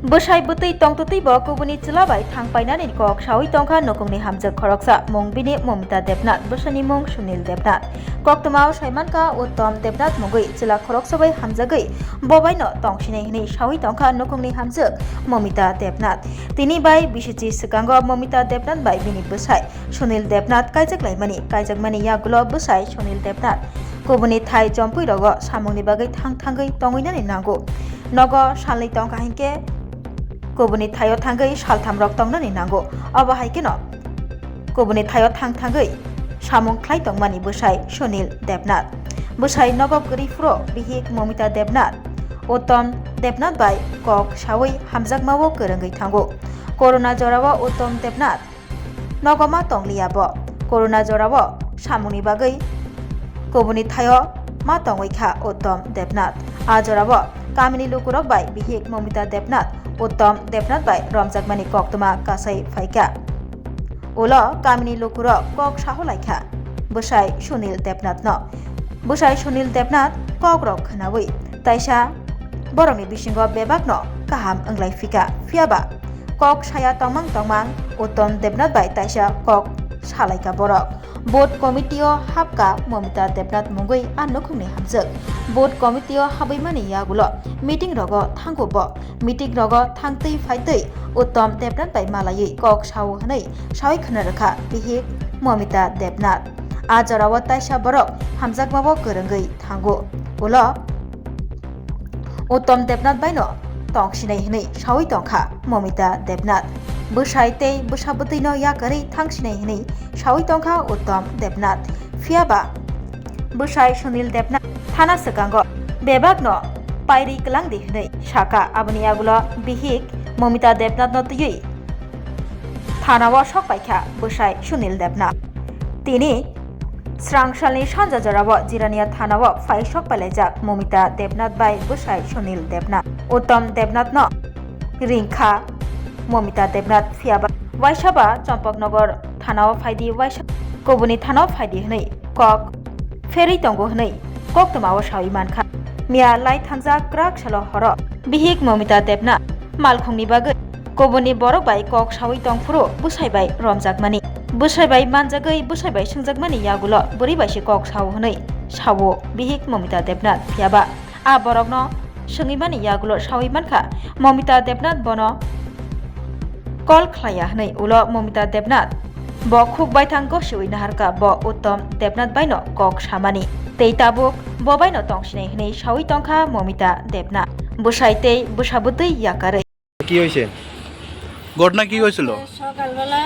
Bosai butui tong tutui bo kubuni chilabai thangpainani kok sawi tongkha nokongni hamjak khoroksa mongbini Momita Debnath bosani mong Sunil Debnath koktomao saimanka Uttom Debnath mongui chila khoroksabai hamjagai bobaino tongsinai hini sawi tongkha nokongni hamjak Momita Debnath tini bai bisichi sikango Momita Debnath bai bini bosai Sunil Debnath kaijaklaimani kaijakmani yagulo bosai Sunil Debnath kubuni thai jompui rogo samungni bagai thangthangai tongoinani nango nogo salai tongkha hinke kubuni thayo thangai saltham rok tongnani nango abo haikeno kubuni thayo thangthangai samung khlai tongmani bosai Sunil Debnath bosai nogo grifro bihik Momita Debnath Uttom Debnath bai kok sawi hamjakmao korongai thango corona jorao Uttom Debnath nogoma tongliabo corona jorao samungni bagai kubuni thayo ma tongoi kha Uttom Debnath ajorabo kamini lukurok bai bihik Momita Debnath Uttom Debnath bai romjakmani koktoma kasai phaika ulo kamini lukurok kok saholaikha bosai Sunil Debnath no bosai Sunil Debnath kok rok khanawi taisa borokni bisingo bebak no kaham anglai fika fiaba kok saya tongmang Uttom Debnath bai taisa kok salaika borok board committee o hapka Momita Debnath mongui anokungni hamjak board committee o habaimani yagulo meeting rogo thangobo meeting rogo thangtei phaitei Uttom Debnath bai malai kok saw hanai sawi khnarakha bihik Momita Debnath ajarawa taisa borok hamjakmabo korongai thango ulo Uttom Debnath bai no tongsinai hinai sawi tongkha Momita Debnath bosai tei bosabutui no yakari thangsinai hinai sawi tongkha Uttom Debnath fiaba bosai Sunil Debnath thana sekango bebak no pairi klangdi hinai saka aboni agulo bihik Momita Debnath no tui thanao sokpaikha bosai Sunil Debnath tini srangsalni sanja jorabo jirania thanao phai sokpalaijak Momita Debnath bai bosai Sunil Debnath Uttom Debnath no ringkha Momita Debnath fiaba waisaba Champaknagar thanao phaidi waisa kobuni thanao phaidi hnai kok ferei tongo hnai koktomao sawi mankha mia lai thangja krak salo horo bihik Momita Debnath malkhungni bagai kobuni borok bai kok sawi tongfuro bosai bai romjakmani bosai bai manjagai bosai bai sungjakmani yagulo bori bai se kok saw hnai sawo bihik Momita Debnath fiaba a borokno sungimani yagulo sawi mankha Momita Debnath bono call khlaya hnai ulo Momita Debnath bo khuk bai thangko siwi naharka bo Uttom Debnath bai no kok samani tei tabuk bo bai no tongsinai hnai sawi tongkha Momita Debnath bosai tei bosabutui yakare কি হয়েছে ঘটনা কি হয়েছিল সকালবেলা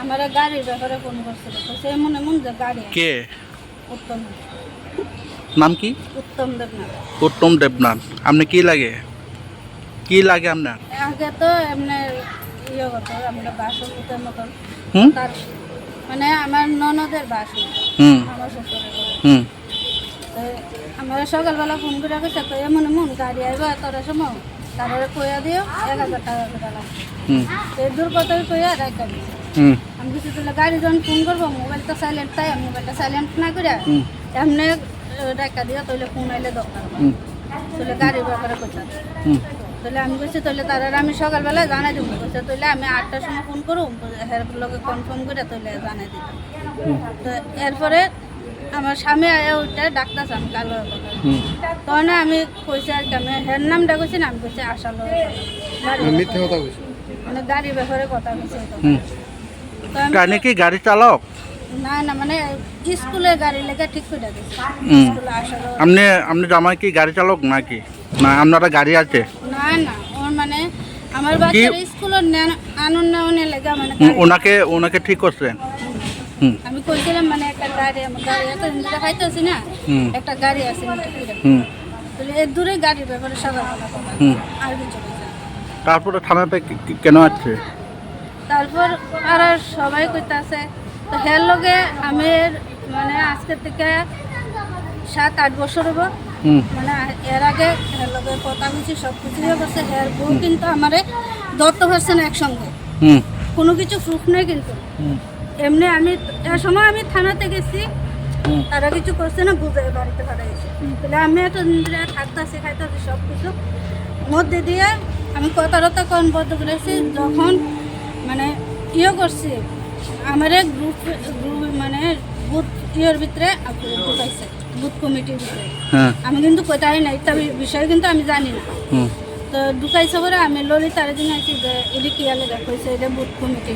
আমার গাড়ির ব্যাপারে phone করছিল সে মনে মন যে গাড়ি কে উত্তম নাম কি উত্তম দেবনাথ উত্তম দেবনাথ আপনি কি লাগে আপনার আগে তো এমনি ইয়ে করতো আমরা বাসন উতের মতন হুম তার মানে আমার ননদের বাসন হুম আমার শ্বশুরের ঘরে। হুম তো আমার সকালবেলা ফোন করে গেছে তো এমন মন গাড়ি আইবা তোর সময় তারা কইয়া দিও 1000 টাকা করে লাগবে হুম এই দূর কথাই কইয়া রাখা দিছে হুম আমি কিছু তাহলে গাড়ি যখন ফোন করবো মোবাইলটা সাইলেন্ট তাই মোবাইলটা সাইলেন্ট না করে হুম এমনি রাখা দিও তাহলে ফোন আইলে দরকার হুম তাহলে গাড়ির ব্যাপারে কথা হুম তাহলে আমি বলছি তাহলে তারা আমি সকালবেলা জানাই দেবো বলছে তাহলে আমি 8টার সময় ফোন করুম এর লগে কনফার্ম করে তাহলে জানাই দিতাম তো এরপরে আমার স্বামী আয়া ওইটা ডাক্তার আমি কালো হুম তখন আমি কইছি আর কি আমি হের নামটা কইছি না আমি কইছি আশা মিথ্যা কথা কইছো মানে গাড়ির ব্যাপারে কথা কইছি হুম তো আমি কানে কি গাড়ি চালক না না মানে স্কুলে গাড়ি লেগে ঠিক করে দিয়েছি স্কুলে আসার আপনি জামাই কি গাড়ি চালক নাকি না আপনারা গাড়ি আছে না না ওর মানে আমার বাচ্চার স্কুলের আনন্দ নেওয়ার লেগে মানে ওনাকে ঠিক করছেন হুম আমি কইছিলাম মানে একটা গাড়ি আমার গাড়ি এত হিন্দুরা খাইতেছি না হুম একটা গাড়ি আছে হুম তাহলে এর দূরে গাড়ির ব্যাপারে সকালবেলা কথা হুম আর কিছু কইছে না। তারপরে থানাতে কেন আছে তারপর আর সবাই কইতাছে তো হের লগে আমি মানে আজকে থেকে 7-8 বছর হবো হুম মানে এর আগে হের লগে কথা হয়েছে সব কিছু হয়ে গেছে হের বউ কিন্তু আমারে ধরতে পারছে না একসঙ্গে হুম কোনো কিছু প্রুফ নেই কিন্তু হুম এমনি আমি এর সময় আমি থানাতে গেছি হুম তারা কিছু করছে না বুঝে বাড়িতে পাঠাইছে তাহলে আমি এত থাকতেছি খাইতেছি সব কিছু মধ্যে দিয়ে আমি কথাটা কোন বদ্ধ করেছি যখন মানে ইয়ে করছি আমার গ্রুপ মানে বুথ ইয়ের ভিতরে ঢুকাইছে বুথ কমিটির ভিতরে হ্যাঁ আমি কিন্তু কোথায় নাই তার বিষয় কিন্তু আমি জানি না হুম তো ঢুকাইছে পরে আমি ললিতার দিন আছি যে এটা কি আলে দেখাইছে এটা বুথ কমিটি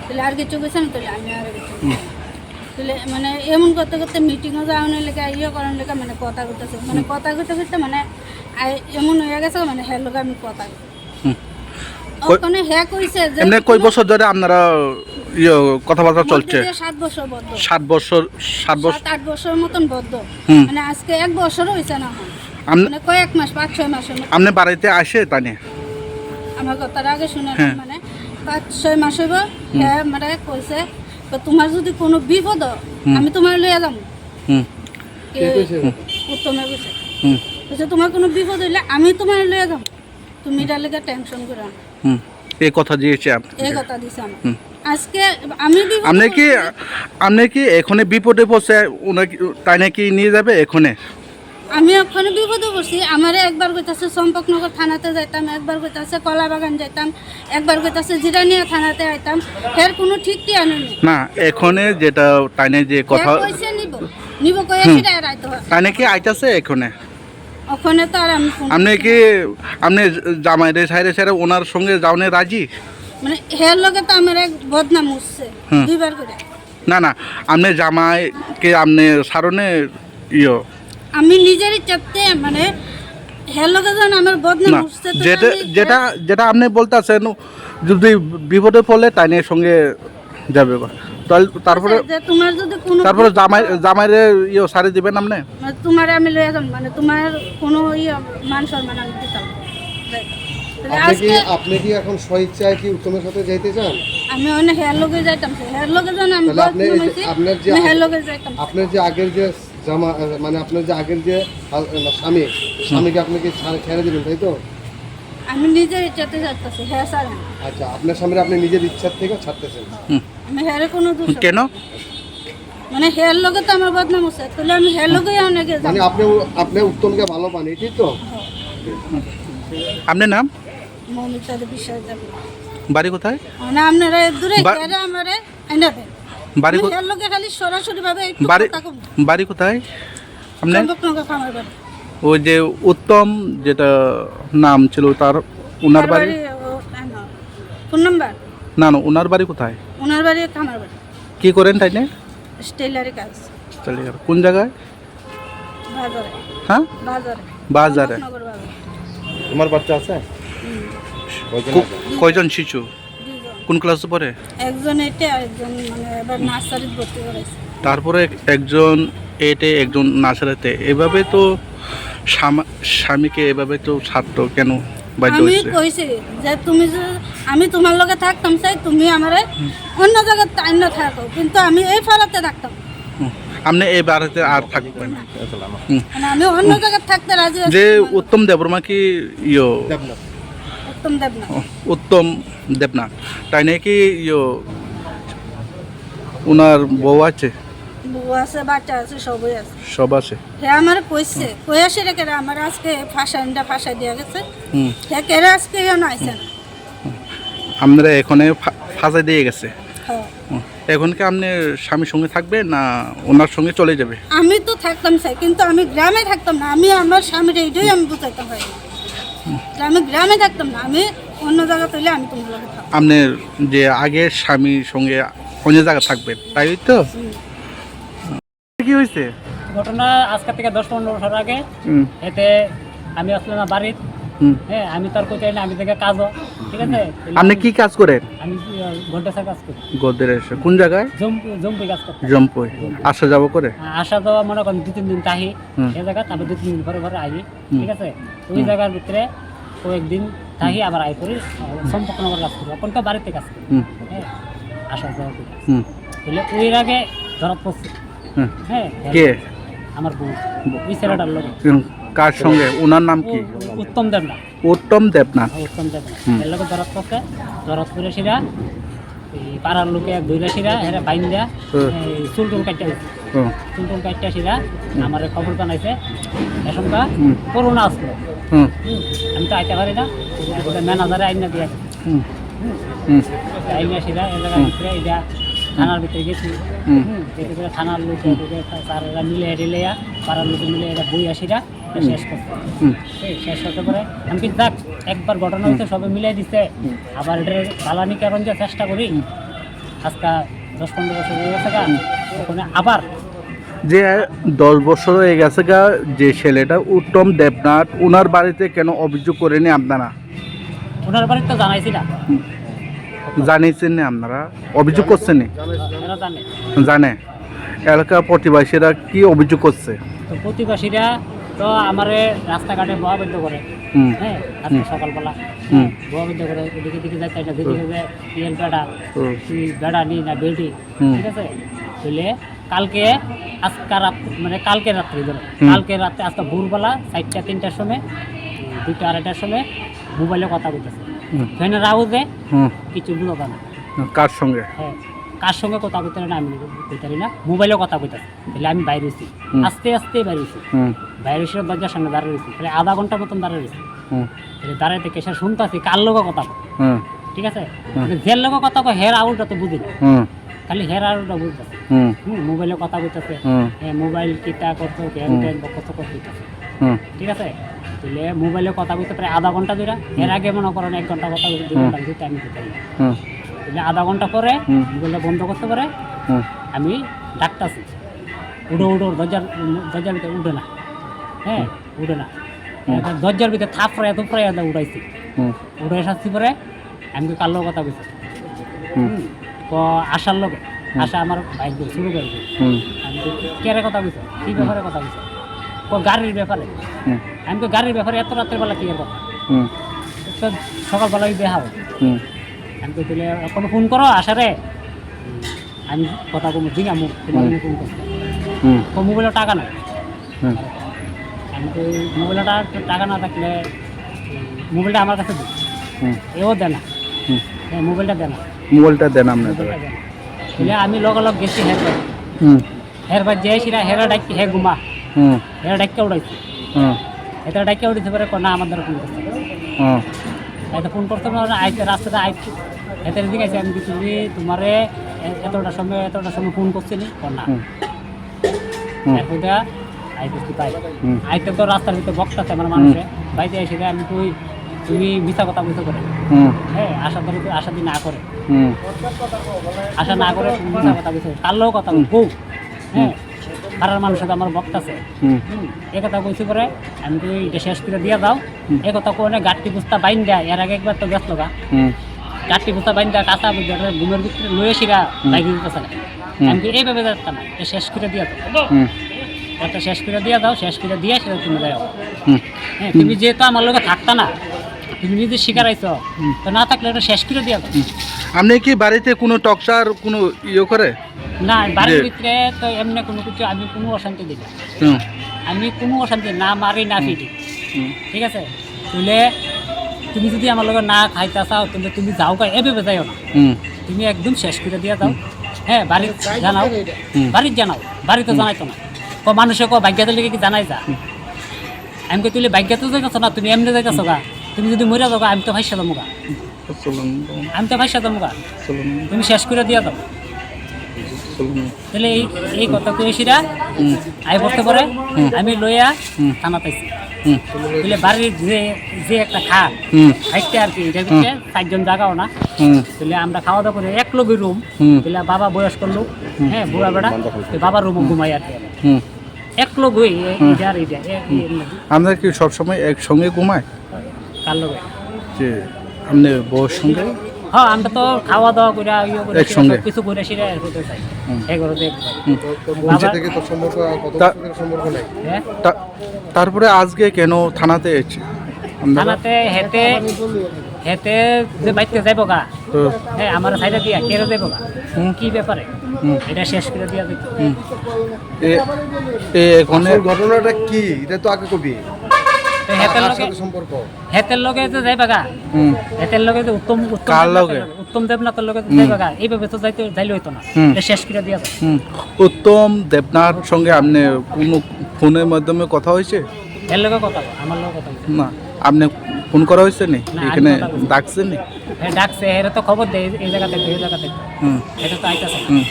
তাহলে আর কিছু গেছে না তাহলে আমি আর কিছু তাহলে মানে এমন করতে করতে মিটিংও যাওয়ানোর লেগে ইয়ে করার লেগে মানে কথা করতেছে মানে কথা করতে করতে মানে এমন হয়ে গেছে মানে হ্যাঁ লোক আমি কথা হুম। ওখানে হ্যাঁ কইছে যে এমনি কয় বছর ধরে আপনারা ইয়ে কথাবার্তা চলছে? 7 বছর বদ্ধ 7 বছর 7 বছর 7-8 বছর মতন বদ্ধ হুম। মানে আজকে 1 বছরও হয়েছে না এখন। আপনি মানে কয়েক মাস 5-6 মাসের মতো আপনি বাড়িতে আসে তাই না? আমার কথার আগে শুনে হ্যাঁ। মানে 5-6 মাস হইব হ্যাঁ মানে কইছে তো তোমার যদি কোনো বিপদ হয়, আমি তোমার লইয়া যাবো হুম উত্তমে কইছে হুম কইছে তোমার কোনো বিপদ হইলে আমি তোমার লইয়া যাবো তুমি এটার লেগে টেনশন করো না হুম এই কথা দিয়েছে এই কথা দিছে আমার আজকে আমি বিপদ আপনি কি এখনে বিপদে পড়ছে ওনাকে তাই নাকি নিয়ে যাবে এখনে? আমি ওখানে বিপদে পড়ছি আমারে একবার কইতাছে চম্পকনগর থানাতে যাইতাম একবার কইতাছে কলাবাগান যাইতাম একবার কইতাছে জিরানিয়া থানাতে আইতাম এর কোনো ঠিক ঠিকানা নেই না এখনে যেটা তাই না যে কথা কইছে নিব কইয়া সেটা আর আইতো তাই নাকি আইতাছে এখনে? ওখানে তো আর আমি ফোন আপনি জামাইরে সাইরে সাইরে ওনার সঙ্গে যাওনে রাজি? মানে হের লগে তো আমার এক বদনাম উঠছে হুম। 2 বার করে না না আপনি জামাইকে আপনি সারণে ইয়ে আমি নিজেরই চাপতে মানে হের লগে যখন আমার বদনাম না উঠছে তো যেটা আমি যেটা যেটা আপনি বলতেছেন যদি বিপদে পড়লে তাইনের সঙ্গে যাবে বা তারপরে যে তোমার যদি কোনো তারপরে জামাইরে ইয়ে সারি দিবেন আপনি? মানে তোমার আমি লইয়া যাব মানে তোমার কোনো মান সম্মান আমি দিতাম না। তাহলে আপনি কি এখন স্বেচ্ছায় কি উত্তমের সাথে যাইতে চান? আমি অনেক হের লগে যাইতাম হের লগে যখন আমি তাহলে আপনি বদনাম হইছি আপনার যে হের লগে যাইতাম আপনার যে আগের যে জামা মানে আপনার যে আগের যে স্বামীকে আপনি কি ছেড়ে দিবেন তাই তো? আমি নিজে ইচ্ছাতে যাইতাছি হ্যাঁ স্যার আচ্ছা আপনার স্বামীর আপনি নিজের ইচ্ছার থেকে ছাড়তেছেন। আমি হেরে কোনো দোষ কেন? মানে হের লগে তো আমার বদনাম হচ্ছে তাহলে আমি হের লগে অনেকে মানে যাব আপনি উত্তমকে ভালো পান এটাই তো? আপনার নাম মমিতার বিষয় যাব বাড়ি কোথায়? মানে আপনারা দূরে বা- হেরে আমারে আইনা দেন বাড়ি আমি কো- হের লগে খালি সরাসরি ভাবে একটু বাড়ি কথা কম বাড়ি কোথায় আপনার? চম্পকনগর খামার বাড়ি ওই যে উত্তম যেটা নাম ছিল তার ওনার বাড়ি? ফোন নাম্বার না না ওনার বাড়ি কোথায়? ওনার বাড়ি খামার বাড়ি কি করেন তাই না? স্টেলারি কাজ কোন জায়গায়? বাজারে হ্যাঁ বাজারে বাজারে। চম্পকনগর বাজারে তোমার বাচ্চা আছে? কয়জন শিশু? 2 জন কোন ক্লাসে পড়ে? একজন এতে আরেকজন মানে এবার নার্সারিতে ভর্তি করাইছে তারপরে একজন এটে একজন নার্সারিতে এভাবে তো স্বামীকে এভাবে তো ছাত্র কেন বাধ্য আমি হয়েছে? কইছি যে তুমি আমি তোমার লগে থাকতাম চাই তুমি আমারে অন্য জায়গায় টাইম থাকো কিন্তু আমি এই ফারাতে থাকতাম আপনি এই বাড়িতে আর থাকবেন না? মানে আমি অন্য জায়গায় থাকতে রাজি আছি যে উত্তম দেববর্মা কি ইয়ো উত্তম দেব না উত্তম দেবনাথ তাই নাকি ইয়ো ওনার বউ আছে বউ আছে বাচ্চা আছে সবই আছে সব আছে? হে আমার কইছে কইয়াছে রেখে আমার আজকে ফাঁসাই দিয়া গেছে হুম হে কেরে আজকে কেন আইছে না আপনারা এখানে ফাঁসাই দিয়ে গেছে? হ্যাঁ। এখন কি আপনি স্বামীর সঙ্গে থাকবে না ওনার সঙ্গে চলে যাবে? আমি তো থাকতাম চাই কিন্তু আমি গ্রামে থাকতাম না আমি আমার স্বামীর এইটাই আমি বুঝাইতাম হয় আমি গ্রামে থাকতাম না আমি অন্য জায়গা পেলে আমি তোমার লগে থাকতাম আপনার যে আগের স্বামীর সঙ্গে অন্য জায়গায় থাকবেন তাই তো? কি হয়েছে ঘটনা আজকে থেকে 10-15 বছর আগে হুম এতে আমি আসলে না বাড়ির হুম হ্যাঁ আমি তার কোথায় না আমি থেকে কাজও ঠিক আছে আপনি কি কাজ করেন? আমি ঘন্টাসার কাজ করি গদের এসে কোন জায়গায়? জম্পি কাজ করতে জম্পই আসা যাবো করে? আসা যাওয়া মনে করেন 2-3 দিন থাকি হুম। এই জায়গা তারপর 2-3 দিন পরে পরে আই ঠিক আছে ওই জায়গার ভিতরে কয়েকদিন থাকি আবার আই করি সম্পর্ক নগর কাজ করি এখন তো বাড়িতে কাজ করি হুম হ্যাঁ আসা যাওয়া করি হুম তাহলে ওই আগে ধরা পড়ছে হুম হ্যাঁ কে? আমার বউ ওই ছেলেটার লোক কার সঙ্গে? ওনার নাম কি? উত্তম দেব না উত্তম দেবনাথ। উত্তম দেব না হুম। এর লোক ধরা পড়ছে ধরা পড়ে সেরা এই পাড়ার লোকে দইলা সেরা এরা বাইন দেয়া হুম। চুল টুল কাটতে হুম, টুনটুন কাটটা সেরা আমার খবর জানাইছে এসনকা হুম। করোনা আসলো হুম, আমি তো আইতে পারি না ম্যানেজারে আইনা দিয়ে হুম, হুম, আইনা সেরা এ জায়গার ভিতরে এটা থানার ভিতরে গেছি হুম। গেছি করে থানার লোক তারা মিলে ঢেলে পাড়ার লোক মিলে এটা বই আসিরা শেষ করছে হুম, এই শেষ করতে পারে আমি কি যাক একবার ঘটনা হয়েছে সবাই মিলাই দিচ্ছে আবার এটা জ্বালানি কারণ যে চেষ্টা করি আজকে 10-15 বছর হয়ে গেছে গা ওখানে আবার যে 10 বছর হয়ে গেছে গা যে ছেলেটা উত্তম দেবনাথ ওনার বাড়িতে কেন অভিযোগ করেনি আপনারা ওনার বাড়ি তো জানাইছি না জানিয়েছেন না আপনারা অভিযোগ করছেন নি? এরা জানে জানে এলাকার প্রতিবাসীরা কি অভিযোগ করছে? তো প্রতিবাসীরা তো আমারে রাস্তাঘাটে বহাবদ্ধ করে হুম, হ্যাঁ আজকে সকালবেলা হুম। বহাবদ্ধ করে এদিকে দিকে যাইতে না যেদিকে যে পিএল বেড়া হুম, তুই বেড়া নি না বেটি হুম। ঠিক আছে তাহলে কালকে আজকে মানে কালকে রাত্রে ধরো হুম। কালকে রাত্রে আজকে ভোরবেলা 4টা-3টার সময় 2টা-2:30টার সময় মোবাইলে কথা বলতেছে হুম, ফ্যানের আওয়াজে হুম। কিছু বুঝতে না কার সঙ্গে? হ্যাঁ কার সঙ্গে কথা কইতে না আমি কইতে পারি না মোবাইলে কথা কইতেছে তাহলে আমি বাইরে হয়েছি হুম। আস্তে আস্তে বাইরে হয়েছি হুম, বাইরে এসে দরজার সামনে দাঁড়িয়ে রয়েছি তাহলে আধা ঘন্টার মতন দাঁড়িয়ে রয়েছি হুম, তাহলে দাঁড়াইতে কেসে শুনতেছি কার লোকে কথা কয় হুম, ঠিক আছে যে লোকে কথা কয় হের আউলটা তো বুঝি না হুম, খালি হের আউলটা বুঝতেছে হুম, মোবাইলে কথা কইতেছে হুম, হ্যাঁ মোবাইল কিতা করতো জ্ঞান জ্ঞান কত কইতেছে হুম, ঠিক আছে তাহলে মোবাইলে কথা কইতে প্রায় আধা ঘন্টা ধরে এর আগে মনে করেন 1 ঘন্টা কথা কইতে 2 ঘন্টা দিতে আমি দিতে পারি না। হুম, তাহলে আধা ঘন্টা পরে হুম। মোবাইলটা বন্ধ করতে পারে হুম, আমি ডাকতাছি উডো দরজার ভিতরে উঠে না হ্যাঁ উঠে না এবার দরজার ভিতরে থাপড়ে এত প্রায় উঠাইছি হুম, উঠে এসেছি পরে আমি তো কার লোক কথা কইছি হুম, তো আসার লোকে আসা আমার বাইক দিয়ে শুরু করে দিই। হুম, আমি তো কেরে কথা কইছি কি ব্যাপারে কথা কইছি গাড়ির ব্যাপারে হুম, আমি তো গাড়ির ব্যাপারে এত রাতের বেলা কি কথা হুম, তো সকালবেলায় দেখা হবে হুম, আমি তো দিলে কোনো ফোন করো আসারে আমি কথা কম দিই আমি তোমার ফোন করছি হুম, তো মোবাইলে টাকা নাই হুম, আমি তো মোবাইলটা টাকা না থাকলে মোবাইলটা আমার কাছে দিই হুম, এও দেয় না হুম। হ্যাঁ মোবাইলটা দেয় না মোবাইলটা দেন আপনাদের। মোবাইলটা দেয় না তাহলে আমি লগালগ গেছি হুম, হেরবার যেয়েছিলা হেরা ডাকি হে ঘুমা হুম, হেরা ডাক্কা উড়াইছি হুম, এটা ডাক্কা উড়াইতে পারে না আমাদের ফোন করতে হুম, এত ফোন করতে পারে আইতে রাস্তাতে আইছি এত দিকে আছে আমি কিছু তোমারে এতটা সময় ফোন করছিলি না হুম, হুম, এখন দেয়া আইতে পাই হুম। আইতে তো রাস্তার ভিতরে বক্তাছে আমার মানুষে বাইরে এসে আমি তুমি মিথ্যা কথা বলতে করে হুম, হ্যাঁ আশা দিন না করে হুম, আশা না করে তুমি মিথ্যা কথা বলতে কারলেও কথা বউ হ্যাঁ পাড়ার মানুষের সাথে আমার বক্তাছে হুম, এ কথা কইছি পরে আমি তো এটা শেষ করে দিয়ে দাও এ কথা কোনে গাঠটি বুস্তা বাইন দেয় এর আগে একবার তো ব্যস্ত গা হুম, গাঠটি বুস্তা বাইন দেয় কাঁচা ঘুমের ভিতরে লয়ে শিরা বাইক দিতেছে না আমি তো এইভাবে যাচ্তাম না এটা শেষ করে দিয়ে দাও হুম, একটা শেষ করে দিয়ে দাও শেষ করে দিয়ে সেটা তুমি যাও হুম। হ্যাঁ তুমি যেহেতু আমার লোকে থাকতা না তুমি নিজে শিকার আইছো তো না থাকলে এটা শেষ করে দিয়ে দাও আপনি কি বাড়িতে কোনো টকসার কোনো ইয়ে করে? না বাড়ির যে- ভিতরে তো এমনি কোনো কিছু আমি কোনো অশান্তি দিই না হুম, আমি কোনো অশান্তি না মারি না পিটি হুম, ঠিক আছে তাহলে তুমি যদি আমার লোক না খাইতে চাও তাহলে তুমি যাও কা এভাবে যাইও না হুম, তুমি একদম শেষ করে দিয়ে দাও হ্যাঁ বাড়ির জানাও হুম। বাড়ির জানাও বাড়িতে জানাইতো না মানুষে ভাগ্যতের লেগে কি জানাই যা আমি কে তুই ভাগ্যতে যাইতেছ না তুমি এমনি যাইতেছ গা তুমি যদি মরে যাও গা, আমি তো ভাইসা যাবো গা চলুন, আমি তো ভাইসা যাবো গা চলুন, তুমি শেষ করে দিয়ে দাও চলুন। তাহলে এই কথা কইছিরা হুম, আই বসতে পারে হুম। আমি লইয়া হুম। থানা পাইছি হুম, তাহলে বাড়ির যে একটা খাট হুম, হাইটে আর কি এটার ভিতরে 4জন জায়গাও না হুম, তাহলে আমরা খাওয়া দাওয়া করে এক লোকের রুম হুম। তাহলে বাবা বয়স্ক লোক হ্যাঁ বুড়া বেড়া তো বাবার রুমও ঘুমাই আর কি হুম। এক লোক ওই এটা আর এটা আপনারা কি সবসময় একসঙ্গে ঘুমায়? কার লোক যে আপনি বউর সঙ্গে? হ্যাঁ আমরা তো খাওয়া দাওয়া করে ইয়ে করে একসঙ্গে? কিছু করে সেটা হতে চাই এগারোতে হুম। নিচে থেকে তো সম্পর্ক কত তা- বছর থেকে সম্পর্ক নেই হ্যাঁ তারপরে আজকে কেন থানাতে এসেছে আপনারা? থানাতে হেতে হেতে যে বাইতে যাইব গা তো, হ্যাঁ আমার সাইডে দিয়া কেড়ে যাইব গা হুম। কি ব্যাপারে হুম। এটা শেষ করে দিয়া দিত এ- এ এখানে আসল ঘটনাটা কি এটা তো আগে কবি তো হেতের কার লগে সাথে সম্পর্ক? হেতের লগে যে যাই বাগা হুম হেতের লগে যে উত্তম কার লগে? উত্তম দেবনাথের লগে যে যাই বাগা এইভাবে তো যাইলে হইতো না হুম। এটা শেষ করে দিয়া যায় হুম উত্তম দেবনাথ সঙ্গে আপনি কোনো ফোনের মাধ্যমে কথা হয়েছে? এর লগে কথা বল, আমার লগে কথা বল। না আপনি ফোন করা হয়েছে নি? না, আমি এখানে কথা বলছি। ডাকছেন নি? ডাকছে এর তো খবর দেয় এই জায়গাতে এই জায়গাতে হুম এটা তো আইতাছে না। হুম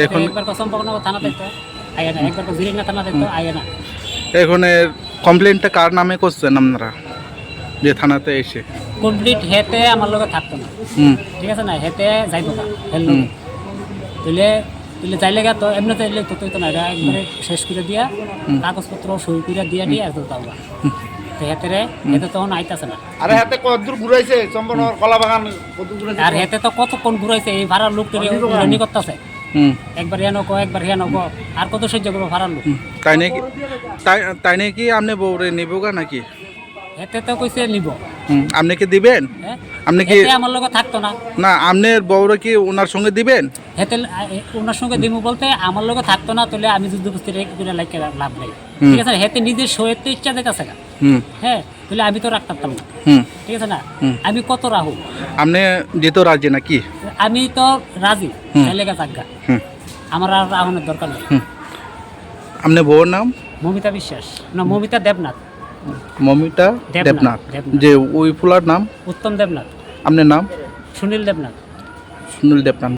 এখন একবার কসম পাবনা থানা দেখতো আইয়া না, একবার জিরিঙ্গা থানা দেখতো আইয়া না। এখন কমপ্লেনটা কার নামে করছেন আপনারা যে থানাতে এসে? কমপ্লিট হেতে আমার লগে থাকতো না, হুম ঠিক আছে না, হেতে যাইতো না হেল হুম। তুলে তুলে যাইলে গা তো এমনি চাইলে তো তো না, এটা একবারে শেষ করে দিয়া কাগজপত্র সই করে দিয়া দিয়ে আর তো তাও না। তো হেতেরে হেতে তখন আইতাছে না, আরে হাতে কতদূর ঘুরাইছে চম্পনগর কলা বাগান কত ঘুরাইছে? আর হেতে তো কতক্ষণ ঘুরাইছে এই ভাড়ার লোক রানি করতেছে, হুম একবার হেন কো একবার হেন কো, আর কত সহ্য করবো ভাড়ার লোক। হুম। তাই নাকি আপনি বউরে নিব গা নাকি? হেতে তো কইছে নিব, হুম আপনি কি দিবেন? হ্যাঁ আপনি কি হেতে আমার লগে থাকতো না, না আপনার বউরে কি ওনার সঙ্গে দিবেন? হেতে ওনার সঙ্গে দিমু বলতে আমার লগে থাকতো না, তাহলে আমি যুদ্ধ বস্তি রেখে লাইকে লাভ নাই, হুম। ঠিক আছে। হেতে নিজের সইতে ইচ্ছা দেখাছে গা, হুম হ্যাঁ, তাহলে আমি তো রাখতাম না, হুম ঠিক আছে না। হুম। আমি কত রাহু, আপনি যেতে রাজি নাকি? আমি তো রাজি হুম। ছেলেগা চাগা, হুম আমার আর রাহুনের দরকার নেই। হুম আপনার বউর নাম? মমিতা বিশ্বাস না, মমিতা দেবনাথ, মমিতা দেবনাথ। দেবনাথ। যে ওই ফুলার নাম? উত্তম দেবনাথ, আপনার নাম? সুনীল দেবনাথ। সুনীল দেবনাথ।